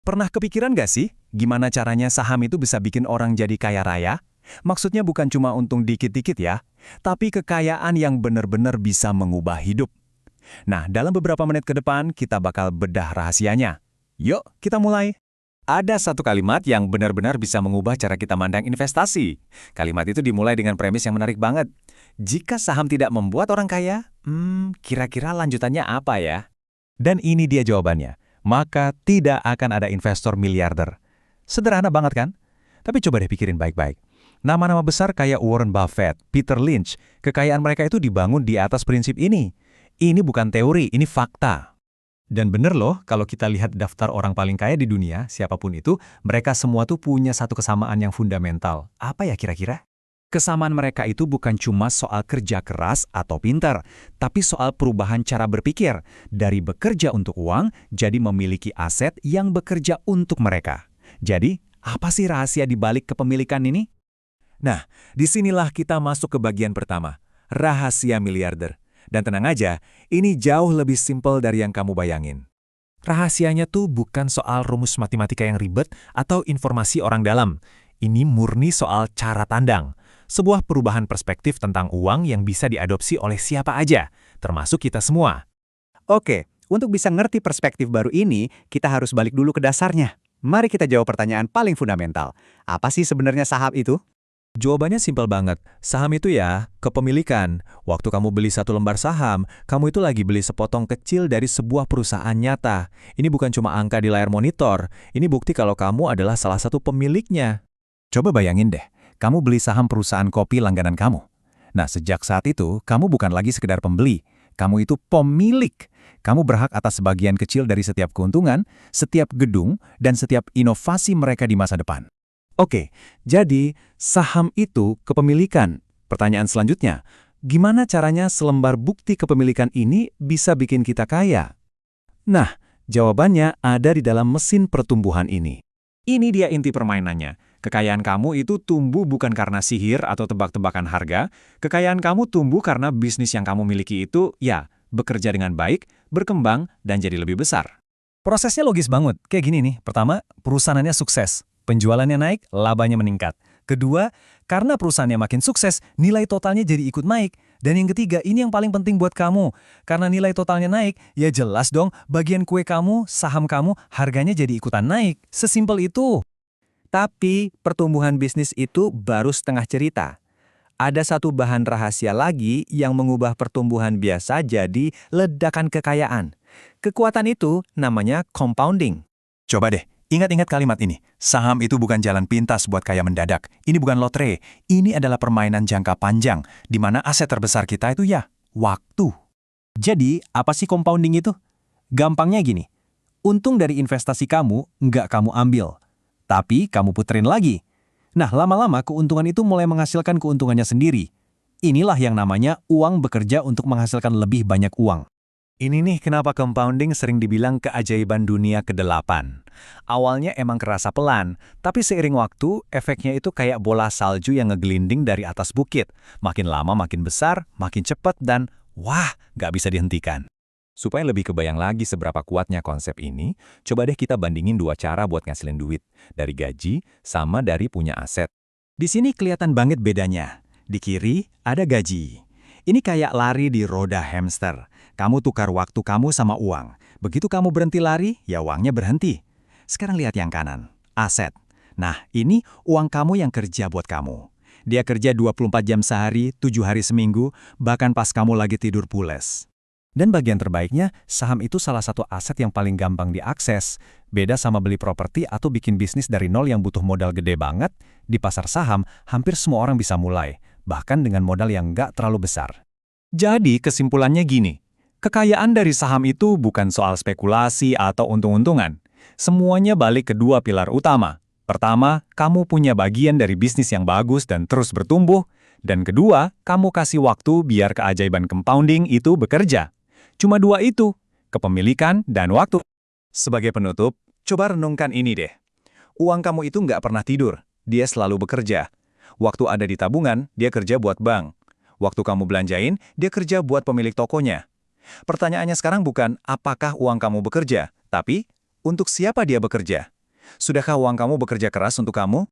Pernah kepikiran gak sih, gimana caranya saham itu bisa bikin orang jadi kaya raya? Maksudnya bukan cuma untung dikit-dikit ya, tapi kekayaan yang benar-benar bisa mengubah hidup. Nah, dalam beberapa menit ke depan, kita bakal bedah rahasianya. Yuk, kita mulai. Ada satu kalimat yang benar-benar bisa mengubah cara kita mandang investasi. Kalimat itu dimulai dengan premis yang menarik banget. Jika saham tidak membuat orang kaya, kira-kira lanjutannya apa ya? Dan ini dia jawabannya. Maka tidak akan ada investor miliarder. Sederhana banget kan? Tapi coba deh pikirin baik-baik. Nama-nama besar kayak Warren Buffett, Peter Lynch, kekayaan mereka itu dibangun di atas prinsip ini. Ini bukan teori, ini fakta. Dan bener loh, kalau kita lihat daftar orang paling kaya di dunia, siapapun itu, mereka semua tuh punya satu kesamaan yang fundamental. Apa ya kira-kira? Kesamaan mereka itu bukan cuma soal kerja keras atau pintar, tapi soal perubahan cara berpikir, dari bekerja untuk uang, jadi memiliki aset yang bekerja untuk mereka. Jadi, apa sih rahasia di balik kepemilikan ini? Nah, disinilah kita masuk ke bagian pertama, rahasia miliarder. Dan tenang aja, ini jauh lebih simpel dari yang kamu bayangin. Rahasianya tuh bukan soal rumus matematika yang ribet atau informasi orang dalam. Ini murni soal cara pandang. Sebuah perubahan perspektif tentang uang yang bisa diadopsi oleh siapa aja, termasuk kita semua. Oke, untuk bisa ngerti perspektif baru ini, kita harus balik dulu ke dasarnya. Mari kita jawab pertanyaan paling fundamental. Apa sih sebenarnya saham itu? Jawabannya simpel banget. Saham itu ya, kepemilikan. Waktu kamu beli satu lembar saham, kamu itu lagi beli sepotong kecil dari sebuah perusahaan nyata. Ini bukan cuma angka di layar monitor, ini bukti kalau kamu adalah salah satu pemiliknya. Coba bayangin deh, kamu beli saham perusahaan kopi langganan kamu. Nah, sejak saat itu, kamu bukan lagi sekedar pembeli. Kamu itu pemilik. Kamu berhak atas sebagian kecil dari setiap keuntungan, setiap gedung, dan setiap inovasi mereka di masa depan. Oke, jadi saham itu kepemilikan. Pertanyaan selanjutnya, gimana caranya selembar bukti kepemilikan ini bisa bikin kita kaya? Nah, jawabannya ada di dalam mesin pertumbuhan ini. Ini dia inti permainannya. Kekayaan kamu itu tumbuh bukan karena sihir atau tebak-tebakan harga. Kekayaan kamu tumbuh karena bisnis yang kamu miliki itu, ya, bekerja dengan baik, berkembang, dan jadi lebih besar. Prosesnya logis banget. Kayak gini nih. Pertama, perusahaannya sukses. Penjualannya naik, labanya meningkat. Kedua, karena perusahaannya makin sukses, nilai totalnya jadi ikut naik. Dan yang ketiga, ini yang paling penting buat kamu. Karena nilai totalnya naik, ya jelas dong, bagian kue kamu, saham kamu, harganya jadi ikutan naik. Sesimpel itu. Tapi pertumbuhan bisnis itu baru setengah cerita. Ada satu bahan rahasia lagi yang mengubah pertumbuhan biasa jadi ledakan kekayaan. Kekuatan itu namanya compounding. Coba deh, ingat-ingat kalimat ini. Saham itu bukan jalan pintas buat kaya mendadak. Ini bukan lotre. Ini adalah permainan jangka panjang, di mana aset terbesar kita itu ya, waktu. Jadi, apa sih compounding itu? Gampangnya gini, untung dari investasi kamu nggak kamu ambil, tapi kamu puterin lagi. Nah, lama-lama keuntungan itu mulai menghasilkan keuntungannya sendiri. Inilah yang namanya uang bekerja untuk menghasilkan lebih banyak uang. Ini nih kenapa compounding sering dibilang keajaiban dunia ke-8. Awalnya emang kerasa pelan, tapi seiring waktu, efeknya itu kayak bola salju yang ngegelinding dari atas bukit. Makin lama makin besar, makin cepat, dan wah, nggak bisa dihentikan. Supaya lebih kebayang lagi seberapa kuatnya konsep ini, coba deh kita bandingin dua cara buat ngasilin duit, dari gaji sama dari punya aset. Di sini kelihatan banget bedanya. Di kiri ada gaji. Ini kayak lari di roda hamster. Kamu tukar waktu kamu sama uang. Begitu kamu berhenti lari, ya uangnya berhenti. Sekarang lihat yang kanan, aset. Nah, ini uang kamu yang kerja buat kamu. Dia kerja 24 jam sehari, 7 hari seminggu, bahkan pas kamu lagi tidur pules. Dan bagian terbaiknya, saham itu salah satu aset yang paling gampang diakses. Beda sama beli properti atau bikin bisnis dari nol yang butuh modal gede banget, di pasar saham hampir semua orang bisa mulai, bahkan dengan modal yang nggak terlalu besar. Jadi kesimpulannya gini, kekayaan dari saham itu bukan soal spekulasi atau untung-untungan. Semuanya balik ke dua pilar utama. Pertama, kamu punya bagian dari bisnis yang bagus dan terus bertumbuh. Dan kedua, kamu kasih waktu biar keajaiban compounding itu bekerja. Cuma dua itu, kepemilikan dan waktu. Sebagai penutup, coba renungkan ini deh. Uang kamu itu nggak pernah tidur, dia selalu bekerja. Waktu ada di tabungan, dia kerja buat bank. Waktu kamu belanjain, dia kerja buat pemilik tokonya. Pertanyaannya sekarang bukan apakah uang kamu bekerja, tapi Untuk siapa dia bekerja? Sudahkah uang kamu bekerja keras untuk kamu?